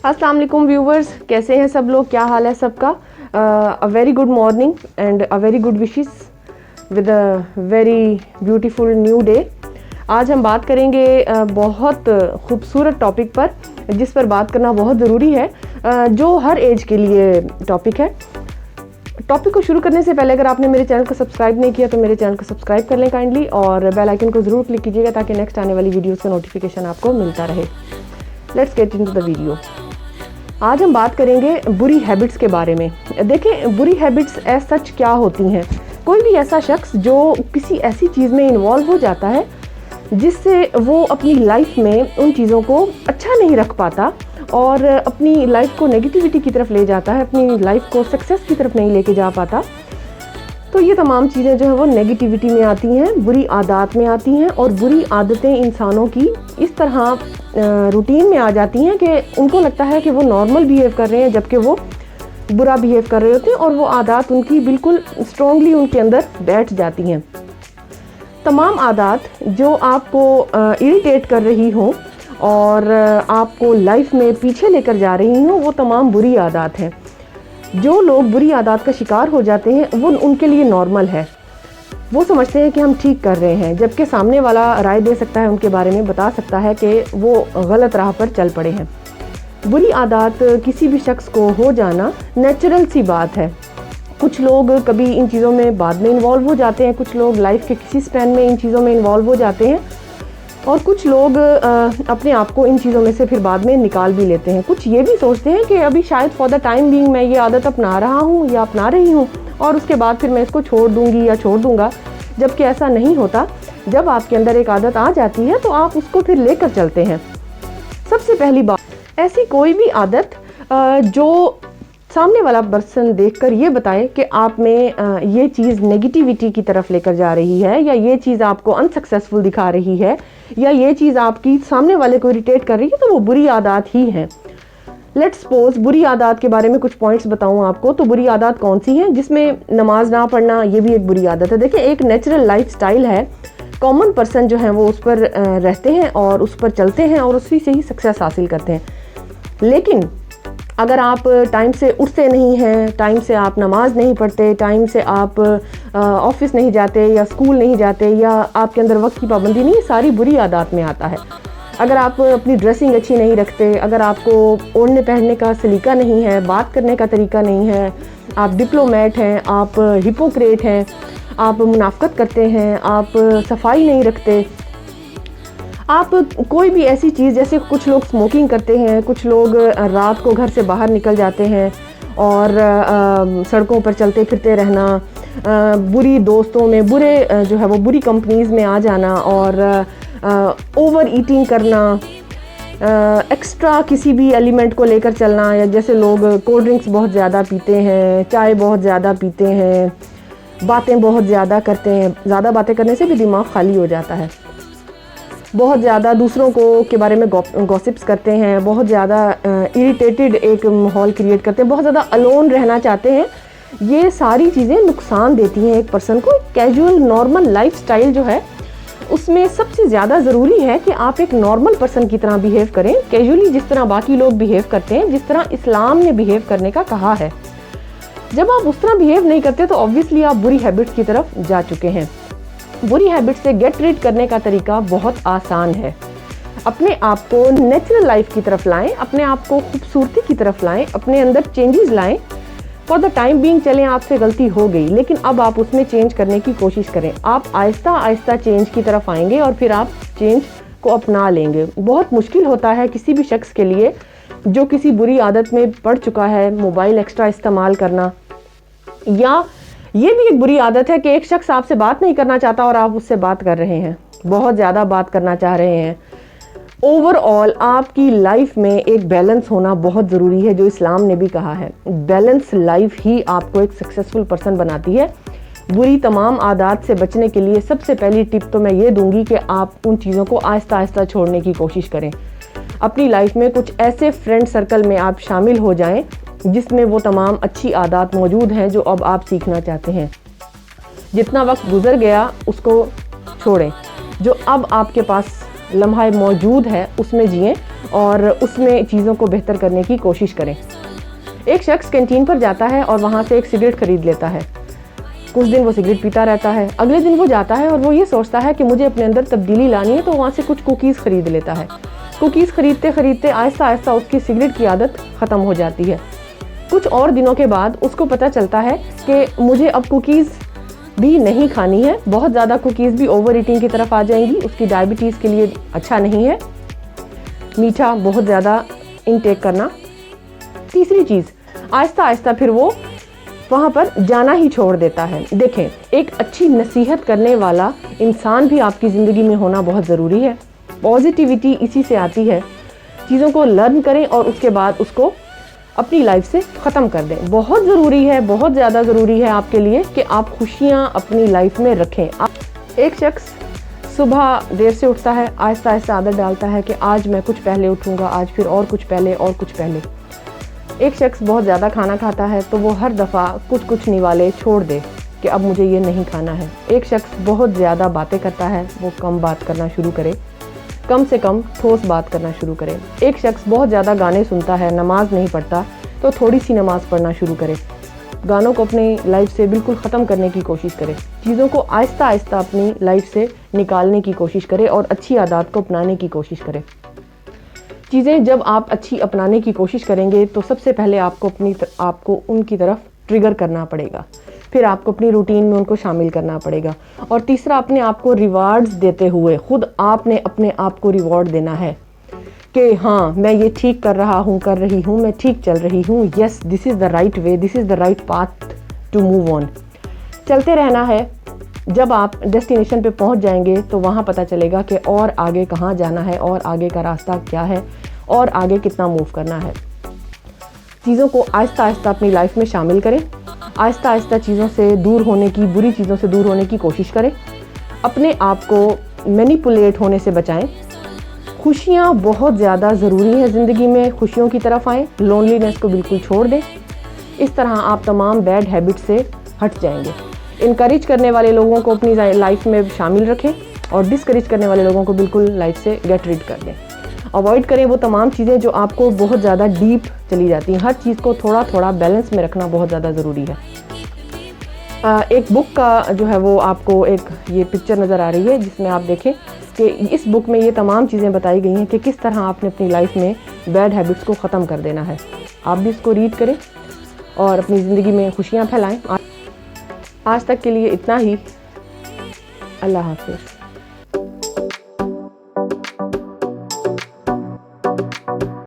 अस्सलाम वालेकुम व्यूवर्स, कैसे हैं सब लोग, क्या हाल है सबका। A very good morning and a very good wishes with a very beautiful new day. आज हम बात करेंगे बहुत खूबसूरत टॉपिक पर, जिस पर बात करना बहुत ज़रूरी है, जो हर एज के लिए टॉपिक है। टॉपिक को शुरू करने से पहले अगर आपने मेरे चैनल को सब्सक्राइब नहीं किया तो मेरे चैनल को सब्सक्राइब कर लें काइंडली, और बेल आइकन को ज़रूर क्लिक कीजिएगा ताकि नेक्स्ट आने वाली वीडियोज़ का नोटिफिकेशन आपको मिलता रहे। Let's get into the video. आज हम बात करेंगे बुरी हैबिट्स के बारे में। देखें, बुरी हैबिट्स एज सच क्या होती हैं। कोई भी ऐसा शख्स जो किसी ऐसी चीज़ में इन्वॉल्व हो जाता है जिससे वो अपनी लाइफ में उन चीज़ों को अच्छा नहीं रख पाता और अपनी लाइफ को नेगेटिविटी की तरफ ले जाता है, अपनी लाइफ को सक्सेस की तरफ नहीं लेके जा पाता, तो ये तमाम चीज़ें जो है वो नेगेटिविटी में आती हैं, बुरी आदत में आती हैं। और बुरी आदतें इंसानों की इस तरह रूटीन में आ जाती हैं कि उनको लगता है कि वो नॉर्मल बिहेव कर रहे हैं जबकि वो बुरा बिहेव कर रहे होते हैं, और वो आदत उनकी बिल्कुल स्ट्रॉन्गली उनके अंदर बैठ जाती हैं। तमाम आदत जो आपको इरिटेट कर रही हों और आपको लाइफ में पीछे लेकर जा रही हों, वो तमाम बुरी आदत हैं। जो लोग बुरी आदत का शिकार हो जाते हैं वो उनके लिए नॉर्मल है, वो समझते हैं कि हम ठीक कर रहे हैं, जबकि सामने वाला राय दे सकता है, उनके बारे में बता सकता है कि वो गलत राह पर चल पड़े हैं। बुरी आदत किसी भी शख्स को हो जाना नेचुरल सी बात है। कुछ लोग कभी इन चीज़ों में बाद में इन्वॉल्व हो जाते हैं, कुछ लोग लाइफ के किसी स्पैन में इन चीज़ों में इन्वॉल्व हो जाते हैं, और कुछ लोग अपने आप को इन चीज़ों में से फिर बाद में निकाल भी लेते हैं। कुछ ये भी सोचते हैं कि अभी शायद फॉर द टाइम बीइंग मैं ये आदत अपना रहा हूँ या अपना रही हूँ और उसके बाद फिर मैं इसको छोड़ दूँगी या छोड़ दूँगा, जबकि ऐसा नहीं होता। जब आपके अंदर एक आदत आ जाती है तो आप उसको फिर लेकर चलते हैं। सबसे पहली बात, ऐसी कोई भी आदत जो सामने वाला पर्सन देखकर ये बताए कि आप में ये चीज़ नेगेटिविटी की तरफ लेकर जा रही है, या ये चीज़ आपको अनसक्सेसफुल दिखा रही है, या ये चीज़ आपकी सामने वाले को इरिटेट कर रही है, तो वो बुरी आदत ही है। लेट्स सपोज बुरी आदत के बारे में कुछ पॉइंट्स बताऊं आपको। तो बुरी आदत कौन सी है? जिसमें नमाज ना पढ़ना, ये भी एक बुरी आदत है। देखिए, एक नेचुरल लाइफ स्टाइल है, कॉमन पर्सन जो है वो उस पर रहते हैं और उस पर चलते हैं और उसी से ही सक्सेस हासिल करते हैं। लेकिन अगर आप टाइम से उठते नहीं हैं, टाइम से आप नमाज नहीं पढ़ते, टाइम से आप ऑफिस नहीं जाते या स्कूल नहीं जाते, या आपके अंदर वक्त की पाबंदी नहीं, सारी बुरी आदत में आता है। अगर आप अपनी ड्रेसिंग अच्छी नहीं रखते, अगर आपको ओढ़ने पहनने का सलीका नहीं है, बात करने का तरीका नहीं है, आप डिप्लोमेट हैं, आप हिपोक्रेट हैं, आप मुनाफकत करते हैं, आप सफाई नहीं रखते, आप कोई भी ऐसी चीज़, जैसे कुछ लोग स्मोकिंग करते हैं, कुछ लोग रात को घर से बाहर निकल जाते हैं और सड़कों पर चलते फिरते रहना, बुरी दोस्तों में, बुरे जो है वो बुरी कंपनीज़ में आ जाना, और ओवर ईटिंग करना, एक्स्ट्रा किसी भी एलिमेंट को लेकर चलना, या जैसे लोग कोल्ड ड्रिंक्स बहुत ज़्यादा पीते हैं, चाय बहुत ज़्यादा पीते हैं, बातें बहुत ज़्यादा करते हैं। ज़्यादा बातें करने से भी दिमाग खाली हो जाता है। बहुत ज़्यादा दूसरों को के बारे में गॉसिप्स करते हैं, बहुत ज़्यादा इरिटेटेड एक माहौल क्रिएट करते हैं, बहुत ज़्यादा अलोन रहना चाहते हैं। ये सारी चीज़ें नुकसान देती हैं एक पर्सन को। कैजुअल नॉर्मल लाइफ स्टाइल जो है उसमें सबसे ज़्यादा ज़रूरी है कि आप एक नॉर्मल पर्सन की तरह बिहेव करें, कैजुअली, जिस तरह बाकी लोग बिहेव करते हैं, जिस तरह इस्लाम ने बिहेव करने का कहा है। जब आप उस तरह बिहेव नहीं करते तो ऑब्वियसली आप बुरी हैबिट्स की तरफ जा चुके हैं। बुरी हैबिट से गेट रीड करने का तरीका बहुत आसान है। अपने आप को नेचुरल लाइफ की तरफ लाएं, अपने आप को खूबसूरती की तरफ लाएं, अपने अंदर चेंजेस लाएं। फॉर द टाइम बीइंग चलें, आपसे गलती हो गई, लेकिन अब आप उसमें चेंज करने की कोशिश करें। आप आहिस्ता आहिस्ता चेंज की तरफ आएंगे और फिर आप चेंज को अपना लेंगे। बहुत मुश्किल होता है किसी भी शख्स के लिए जो किसी बुरी आदत में पड़ चुका है, मोबाइल एक्स्ट्रा इस्तेमाल करना, या ये भी एक बुरी आदत है कि एक शख्स आपसे बात नहीं करना चाहता और आप उससे बात कर रहे हैं, बहुत ज़्यादा बात करना चाह रहे हैं। ओवरऑल आपकी लाइफ में एक बैलेंस होना बहुत ज़रूरी है, जो इस्लाम ने भी कहा है। बैलेंस लाइफ ही आपको एक सक्सेसफुल पर्सन बनाती है। बुरी तमाम आदत से बचने के लिए सबसे पहली टिप तो मैं ये दूंगी कि आप उन चीज़ों को आहिस्ता आहिस्ता छोड़ने की कोशिश करें। अपनी लाइफ में कुछ ऐसे फ्रेंड सर्कल में आप शामिल हो जाएं जिसमें वो तमाम अच्छी आदत मौजूद हैं जो अब आप सीखना चाहते हैं। जितना वक्त गुजर गया उसको छोड़ें, जो अब आपके पास लम्हा मौजूद है उसमें जिएं और उसमें चीज़ों को बेहतर करने की कोशिश करें। एक शख्स कैंटीन पर जाता है और वहाँ से एक सिगरेट खरीद लेता है। कुछ दिन वो सिगरेट पीता रहता है। अगले दिन वो जाता है और वो ये सोचता है कि मुझे अपने अंदर तब्दीली लानी है, तो वहाँ से कुछ कुकीज़ खरीद लेता है। कुकीज़ खरीदते खरीदते आहिस्ता आहिस्ता उसकी सिगरेट की आदत ख़त्म हो जाती है। कुछ और दिनों के बाद उसको पता चलता है कि मुझे अब कुकीज़ भी नहीं खानी है। बहुत ज़्यादा कुकीज़ भी ओवर ईटिंग की तरफ आ जाएंगी, उसकी डायबिटीज़ के लिए अच्छा नहीं है मीठा बहुत ज़्यादा इनटेक करना। तीसरी चीज़, आहिस्ता आहिस्ता फिर वो वहाँ पर जाना ही छोड़ देता है। देखें, एक अच्छी नसीहत करने वाला इंसान भी आपकी ज़िंदगी में होना बहुत ज़रूरी है। पॉजिटिविटी इसी से आती है। चीज़ों को लर्न करें और उसके बाद उसको अपनी लाइफ से ख़त्म कर दें। बहुत ज़रूरी है, बहुत ज़्यादा ज़रूरी है आपके लिए कि आप खुशियाँ अपनी लाइफ में रखें। एक शख्स सुबह देर से उठता है, आहिस्ता आहिस्ता आदत डालता है कि आज मैं कुछ पहले उठूँगा, आज फिर और कुछ पहले और कुछ पहले। एक शख्स बहुत ज़्यादा खाना खाता है तो वो हर दफ़ा कुछ निवाले छोड़ दे कि अब मुझे ये नहीं खाना है। एक शख्स बहुत ज़्यादा बातें करता है, वो कम बात करना शुरू करे, कम से कम ठोस बात करना शुरू करे। एक शख्स बहुत ज़्यादा गाने सुनता है, नमाज नहीं पढ़ता, तो थोड़ी सी नमाज पढ़ना शुरू करे। गानों को अपनी लाइफ से बिल्कुल ख़त्म करने की कोशिश करे। चीज़ों को आहिस्ता आहिस्ता अपनी लाइफ से निकालने की कोशिश करे और अच्छी आदत को अपनाने की कोशिश करे। चीज़ें जब आप अच्छी अपनाने की कोशिश करेंगे तो सबसे पहले आपको उनकी तरफ ट्रिगर करना पड़ेगा, फिर आपको अपनी रूटीन में उनको शामिल करना पड़ेगा, और तीसरा अपने आप को रिवार्ड्स देते हुए खुद आपने अपने आप को रिवॉर्ड देना है कि हाँ, मैं ये ठीक कर रहा हूँ, कर रही हूँ, मैं ठीक चल रही हूँ, yes this is the right way, this is the right path to move on. चलते रहना है। जब आप डेस्टिनेशन पे पहुंच जाएंगे तो वहाँ पता चलेगा कि और आगे कहाँ जाना है और आगे का रास्ता क्या है और आगे कितना मूव करना है। चीज़ों को आहिस्ता आहिस्ता अपनी लाइफ में शामिल करें। आहिस्ता आहिस्ता चीज़ों से दूर होने की, बुरी चीज़ों से दूर होने की कोशिश करें। अपने आप को मैनिपुलेट होने से बचाएं। खुशियाँ बहुत ज़्यादा ज़रूरी हैं ज़िंदगी में, खुशियों की तरफ आएँ। लोनलीनेस को बिल्कुल छोड़ दें। इस तरह आप तमाम बैड हैबिट से हट जाएंगे। इनकरेज करने वाले लोगों को अपनी लाइफ में शामिल रखें और डिस्करेज करने वाले लोगों को बिल्कुल लाइफ से गेट रिड कर दें। अवॉइड करें वो तमाम चीज़ें जो आपको बहुत ज़्यादा डीप चली जाती हैं। हर चीज़ को थोड़ा थोड़ा बैलेंस में रखना बहुत ज़्यादा ज़रूरी है। एक बुक का जो है वो आपको एक ये पिक्चर नज़र आ रही है जिसमें आप देखें कि इस बुक में ये तमाम चीज़ें बताई गई हैं कि किस तरह आपने अपनी लाइफ में बैड हैबिट्स को ख़त्म कर देना है। आप भी इसको रीड करें और अपनी ज़िंदगी में खुशियाँ फैलाएँ। आज तक के लिए इतना ही। अल्लाह हाफ़िज़।